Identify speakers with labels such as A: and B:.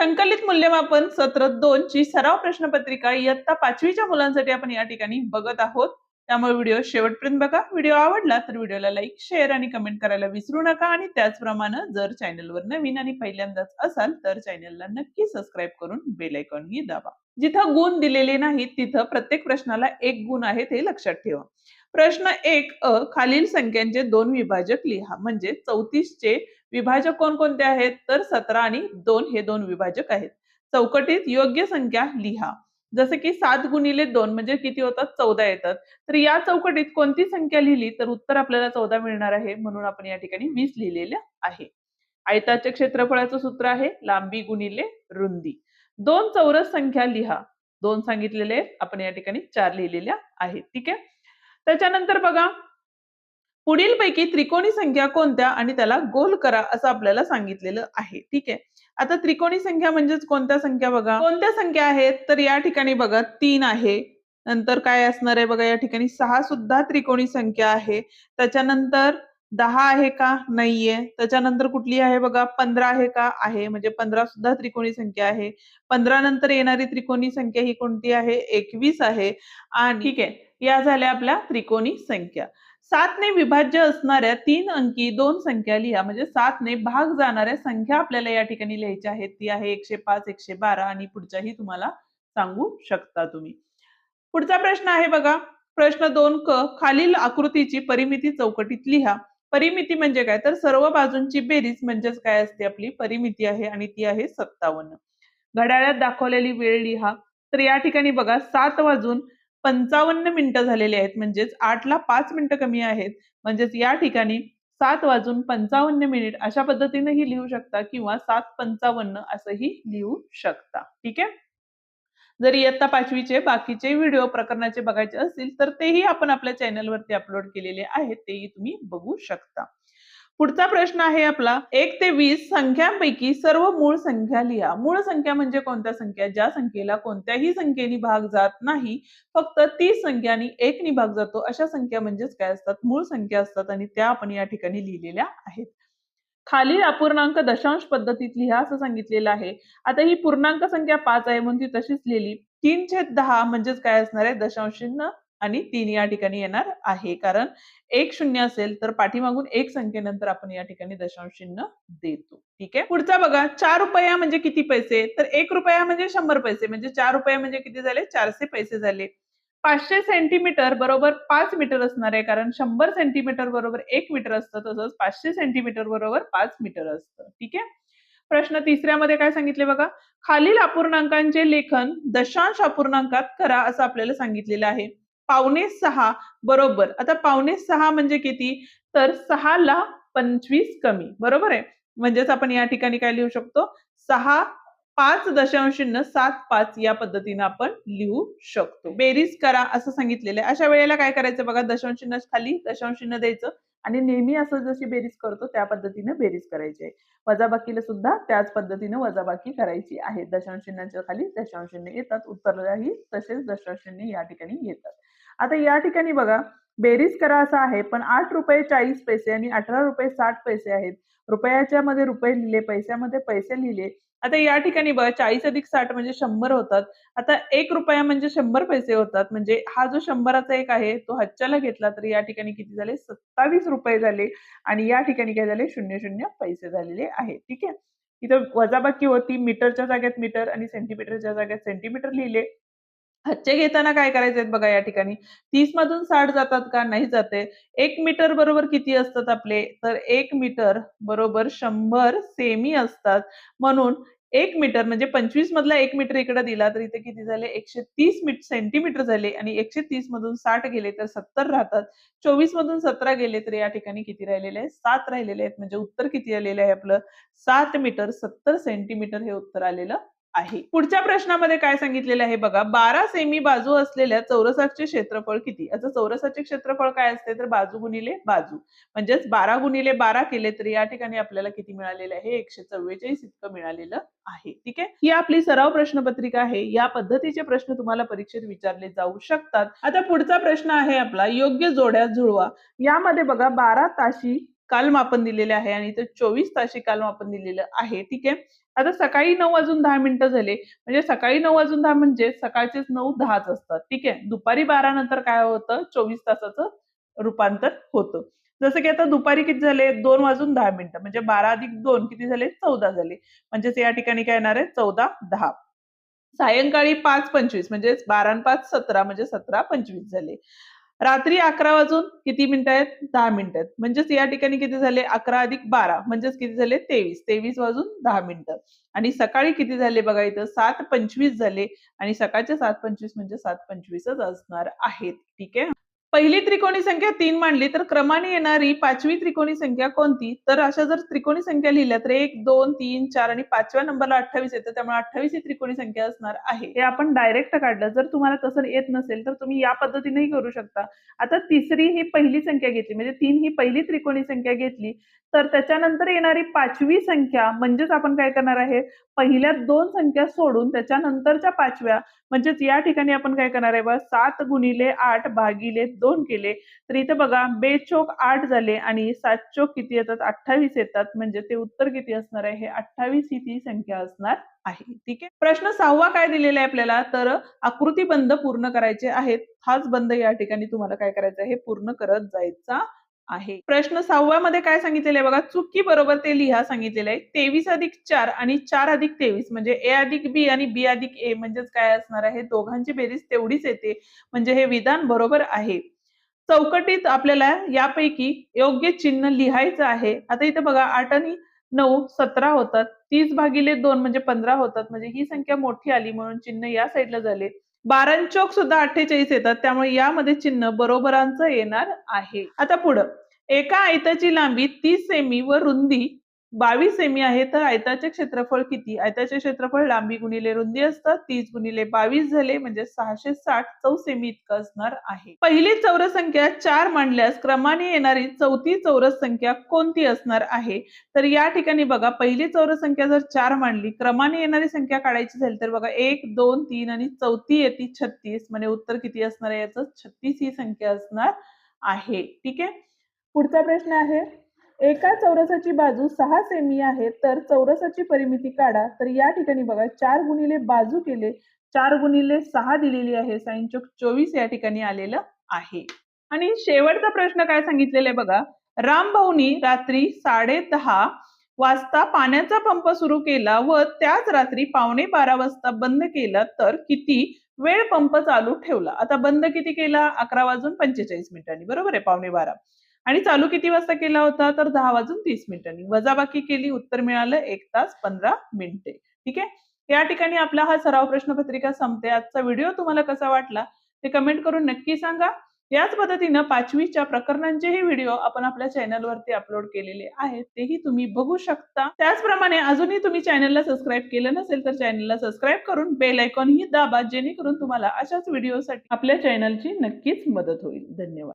A: संकलित मूल्यमापन सत्र 2 ची सराव प्रश्नपत्रिका इयत्ता 5वीच्या मुलांसाठी आपण या ठिकाणी बघत आहोत. त्यामुळे व्हिडिओ शेवटपर्यंत बघा. व्हिडिओ आवडला तर व्हिडिओला लाईक, शेअर आणि कमेंट करायला विसरू नका आणि त्याचप्रमाणे जर चॅनलवर नवीन आणि पहिल्यांदाच असाल तर चॅनलला नक्की सबस्क्राईब करून बेल आयकॉन ही दाबा. जिथं गुण दिलेले नाहीत तिथं प्रत्येक प्रश्नाला 1 गुण आहे हे लक्षात ठेवा. प्रश्न 1 अ खालील संख्यांचे 2 विभाजक लिहा. म्हणजे 34 चे विभाजक कोणकोणते आहेत तर 17 आणि 2 हे 2 विभाजक आहेत. चौकटीत योग्य संख्या लिहा. जसे की 7 गुणिले 2 म्हणजे किती होतात 14 येतात. तर या चौकटीत कोणती संख्या लिहिली तर उत्तर आपल्याला 14 मिळणार आहे. म्हणून आपण या ठिकाणी 20 लिहिलेले आहे. आयताचे क्षेत्रफळाचं सूत्र आहे लांबी गुणिले रुंदी. 2 चौरस संख्या लिहा. 2 सांगितलेले आहेत. आपण या ठिकाणी 4 लिहिलेल्या आहेत. ठीक आहे. त्याच्यानंतर बघा पुढील पैकी त्रिकोणी संख्या कोणत्या आणि त्याला गोल करा असं आपल्याला सांगितलेलं आहे. ठीक आहे. आता त्रिकोणी संख्या म्हणजेच कोणत्या संख्या बघा. कोणत्या संख्या आहेत तर या ठिकाणी बघा 3 आहे. नंतर काय असणार आहे बघा या ठिकाणी 6 सुद्धा त्रिकोणी संख्या आहे. त्याच्यानंतर 10 आहे का नाहीये. त्याच्यानंतर कुठली आहे बघा 15 आहे का आहे. म्हणजे 15 सुद्धा त्रिकोणी संख्या आहे. 15 नंतर येणारी त्रिकोणी संख्या ही कोणती आहे 21 आहे. आणि ठीक आहे या झाल्या आपल्या त्रिकोणी संख्या. 7 ने विभाज्य असणाऱ्या 3 अंकी 2 संख्या लिहा. म्हणजे 7 ने भाग जाणाऱ्या संख्या आपल्याला या ठिकाणी लिहायच्या आहेत. ती आहे 105, 112 आणि पुढच्याही तुम्हाला सांगू शकता तुम्ही. पुढचा प्रश्न आहे बघा. प्रश्न 2 क खालील आकृतीची परिमिती चौकटीत लिहा. परिमिती म्हणजे काय तर सर्व बाजूंची बेरीज म्हणजेच काय असते आपली परिमिती आहे आणि ती आहे 57. घड्याळात दाखवलेली वेळ लिहा. तर या ठिकाणी बघा 7 वाजून 55 मिनिटं झालेली आहेत. म्हणजेच 8ला 5 मिनिटं कमी आहेत. म्हणजेच या ठिकाणी 7 वाजून 55 मिनिट अशा पद्धतीनेही लिहू शकता किंवा 7:55 असंही लिहू शकता. ठीक आहे. जर इयत्ता 5वीचे बाकीचे व्हिडिओ प्रकरणाचे बघायचे असतील तर तेही आपण आपल्या चॅनलवरती अपलोड केलेले आहेत. तेही तुम्ही बघू शकता. पुढचा प्रश्न आहे आपला 1 ते 20 संख्यांपैकी सर्व मूळ संख्या लिहा. मूळ संख्या म्हणजे कोणत्या संख्या ज्या संख्येला कोणत्याही संख्येने भाग जात नाही. फक्त ती संख्या आणि 1 ने भाग जातो अशा संख्या म्हणजेच काय असतात मूळ संख्या असतात आणि त्या आपण या ठिकाणी लिहिलेल्या आहेत. खालील अपूर्णांक दशांश पद्धतीत लिहा असं सांगितलेलं आहे. आता ही पूर्णांक संख्या 5 आहे म्हणून ती तशीच लिहिली. 3/10 म्हणजेच काय असणार आहे दशांश चिन्ह आणि 3 या ठिकाणी येणार आहे. कारण 1 शून्य असेल तर पाठीमागून 1 संख्येनंतर आपण या ठिकाणी दशांश चिन्ह देतो. ठीक आहे. पुढचा बघा 4 रुपया म्हणजे किती पैसे तर 1 रुपया म्हणजे 100 पैसे म्हणजे 4 रुपये म्हणजे किती झाले 400 पैसे झाले. 500 सेंटीमीटर बरोबर 5 मीटर असणार आहे कारण 100 सेंटीमीटर बरोबर 1 मीटर असतं तसंच 500 सेंटीमीटर बरोबर 5 मीटर असतं. ठीक आहे. प्रश्न 3मध्ये काय सांगितले बघा खालील अपूर्णांकांचे लेखन दशांश अपूर्णांकात करा असं आपल्याला सांगितलेलं आहे. 5.6 बरोबर आता 5.6 म्हणजे किती तर 6ला 25 कमी बरोबर आहे. म्हणजेच आपण या ठिकाणी काय लिहू शकतो 6 5.75 या पद्धतीने आपण लिहू शकतो. बेरीज करा असं सांगितलेलं आहे. अशा वेळेला काय करायचं बघा दशांश चिन्ह खाली दशांश चिन्ह द्यायचं आणि नेहमी असं जशी बेरीज करतो त्या पद्धतीने बेरीज करायची आहे. वजाबाकीला सुद्धा त्याच पद्धतीने वजाबाकी करायची आहे. दशांश चिन्हाच्या खाली दशांश चिन्ह येतात. उत्तरालाही तसेच दशांश चिन्ह या ठिकाणी येतात. आता या ठिकाणी बघा बेरीज करा असं आहे पण 8 रुपये 40 पैसे आणि 18 रुपये 60 पैसे आहेत. रुपयाच्या मध्ये रुपये लिहिले पैशामध्ये पैसे लिहिले. आता या ठिकाणी बघा 40 अधिक 60 म्हणजे 100 होतात. आता 1 रुपया म्हणजे 100 पैसे होतात. म्हणजे हा जो 100चा एक आहे तो हातच्याला घेतला तर या ठिकाणी किती झाले 27 रुपये झाले आणि या ठिकाणी काय झाले 00 पैसे झालेले आहे. ठीक आहे. इथं वजाबाकी होती मीटरच्या जागेत मीटर आणि सेंटीमीटरच्या जागेत सेंटीमीटर लिहिले. हातचे घेताना काय करायचे बघा या ठिकाणी 30 मधून 60 जातात का नाही जाते. 1 मीटर बरोबर किती असतात आपले तर 1 मीटर बरोबर 100 सेमी असतात. म्हणून 1 मीटर म्हणजे 25 मधला 1 मीटर इकडे दिला तर इथे किती झाले 130 सेंटीमीटर झाले आणि 130 मधून 60 गेले तर 70 राहतात. 24 मधून 17 गेले तर या ठिकाणी किती राहिलेले आहेत 7 राहिलेले आहेत. म्हणजे उत्तर किती आलेलं आहे आपलं 7 मीटर 70 सेंटीमीटर हे उत्तर आलेलं आहे. पुढच्या प्रश्नामध्ये काय सांगितलेलं आहे बघा 12 सेमी बाजू असलेल्या चौरसाचे क्षेत्रफळ किती. आता चौरसाचे क्षेत्रफळ काय असते तर बाजू गुणिले बाजू म्हणजेच 12 गुणिले 12 केले तर या ठिकाणी आपल्याला किती मिळालेलं आहे 144 इतकं मिळालेलं आहे. ठीक आहे. ही आपली सराव प्रश्नपत्रिका आहे. या पद्धतीचे प्रश्न तुम्हाला परीक्षेत विचारले जाऊ शकतात. आता पुढचा प्रश्न आहे आपला योग्य जोड्या जुळवा. यामध्ये बघा 12 ताशी कालमापन दिलेले आहे आणि इथे 24 ताशी कालमापन दिलेलं आहे. ठीक आहे. आता सकाळी 9:10 झाले, म्हणजे सकाळी 9:10 म्हणजे सकाळचेच 9:10च असतात. ठीक आहे. दुपारी 12 नंतर काय होतं, 24 तासाचं रूपांतर होतं. जसं की आता दुपारी किती झाले, 2:10 म्हणजे 12 अधिक 2 किती झाले, 14 झाले. म्हणजेच या ठिकाणी काय येणार आहे, 14:10. सायंकाळी 5:25 म्हणजे 12 आणि 5 17 म्हणजे 17:25 झाले. रात्री 11 वाजून किती मिनिटं आहेत, 10 मिनिटं आहेत. म्हणजेच या ठिकाणी किती झाले, 11 अधिक 12 म्हणजेच किती झाले, 23. 23 वाजून 10 मिनिटं. आणि सकाळी किती झाले बघा इथं, 7:25 झाले आणि सकाळचे 7:25 म्हणजे 7:25च असणार आहेत. ठीक आहे. पहिली त्रिकोणी संख्या 3 मांडली तर क्रमाने येणारी 5वी त्रिकोणी संख्या कोणती? तर अशा जर त्रिकोणी संख्या लिहिल्या तर 1, 2, 3, 4 आणि 5व्या नंबरला 28 येतं. त्यामुळे 28 ही त्रिकोणी संख्या असणार आहे. हे आपण डायरेक्ट काढलं. जर तुम्हाला तसं येत नसेल तर तुम्ही या पद्धतीनेही करू शकता. आता तिसरी ही पहिली संख्या घेतली, म्हणजे 3 ही पहिली त्रिकोणी संख्या घेतली, तर त्याच्यानंतर येणारी 5वी संख्या म्हणजेच आपण काय करणार आहे, पहिल्या 2 संख्या सोडून त्याच्यानंतरच्या 5व्या म्हणजेच या ठिकाणी आपण काय करणार आहे बघा, 7 गुणिले 8 भागिले 2 केले तर इथे बघा 2 चोक 8 झाले आणि 7 चोक किती येतात, 28 येतात. म्हणजे ते उत्तर किती असणार आहे, हे 28 ही ती संख्या असणार आहे. ठीक आहे. प्रश्न 6वा काय दिलेला आहे आपल्याला, तर आकृती बंध पूर्ण करायचे आहेत. हाच बंध या ठिकाणी तुम्हाला काय करायचा आहे, पूर्ण करत जायचा आहे. प्रश्न 6व्या मध्ये काय सांगितलेलं आहे बघा, चुकी बरोबर ते लिहा सांगितलेलं आहे. 23 अधिक 4 आणि 4 अधिक 23 म्हणजे ए अधिक बी आणि बी अधिक ए म्हणजेच काय असणार आहे, दोघांची बेरीज तेवढीच येते. म्हणजे हे विधान बरोबर आहे. चौकटीत आपल्याला यापैकी योग्य चिन्ह लिहायचं आहे. आता इथे बघा 8 आणि 9 17 होतात. 30 भागिले 2 म्हणजे 15 होतात. म्हणजे ही संख्या मोठी आली म्हणून चिन्ह या साईडला झाले. 12 चोक सुद्धा 48 येतात. त्यामुळे यामध्ये चिन्ह बरोबरांचं येणार आहे. आता पुढं एका आयताची लांबी 30 सेमी व रुंदी 22 सेमी आहे तर आयताचे क्षेत्रफळ किती? आयताचे क्षेत्रफळ लांबी गुणिले रुंदी असतं. 30 गुणिले 22 झाले म्हणजे 660 चौसेमी इतकं असणार आहे. पहिली चौरस संख्या 4 मांडल्यास क्रमाने येणारी चौथी चौरस संख्या कोणती असणार आहे? तर या ठिकाणी बघा पहिली चौरस संख्या जर 4 मांडली, क्रमाने येणारी संख्या काढायची झाली तर बघा 1, 2, 3 आणि चौथी येते 36 म्हणजे उत्तर किती असणार आहे याचं, 36 ही संख्या असणार आहे. ठीक आहे. पुढचा प्रश्न आहे, एका चौरसाची बाजू 6 सेमी आहे तर चौरसाची परिमिती काढा. तर या ठिकाणी बघा 4 गुणिले बाजू केले, 4 गुणिले 6 दिलेली आहे, 6 चोक 24 या ठिकाणी आलेलं आहे. आणि शेवटचा प्रश्न काय सांगितलेला आहे बघा, रामभाऊनी रात्री 10:30 वाजता पाण्याचा पंप सुरू केला व त्याच रात्री 11:15 वाजता बंद केला तर किती वेळ पंप चालू ठेवला? आता बंद किती केला, 11 वाजून 45 मिनिटांनी, बरोबर आहे, 11:15. आणि चालू किती वाजता केला होता, तर 10 वाजून 30 मिनिटांनी. वजाबाकी केली, उत्तर मिळालं 1 तास 15 मिनिटे. ठीक आहे. या ठिकाणी आपला हा सराव प्रश्नपत्रिका संपते. आजचा व्हिडिओ तुम्हाला कसा वाटला ते कमेंट करून नक्की सांगा. याच पद्धतीनं 5वीच्या प्रकरणांचेही व्हिडिओ आपण आपल्या चॅनलवरती अपलोड केलेले आहेत, तेही तुम्ही बघू शकता. त्याचप्रमाणे अजूनही तुम्ही चॅनलला सबस्क्राईब केलं नसेल तर चॅनलला सबस्क्राईब करून बेल आयकॉन ही दाबा, जेणेकरून तुम्हाला अशाच व्हिडिओसाठी आपल्या चॅनलची नक्कीच मदत होईल. धन्यवाद.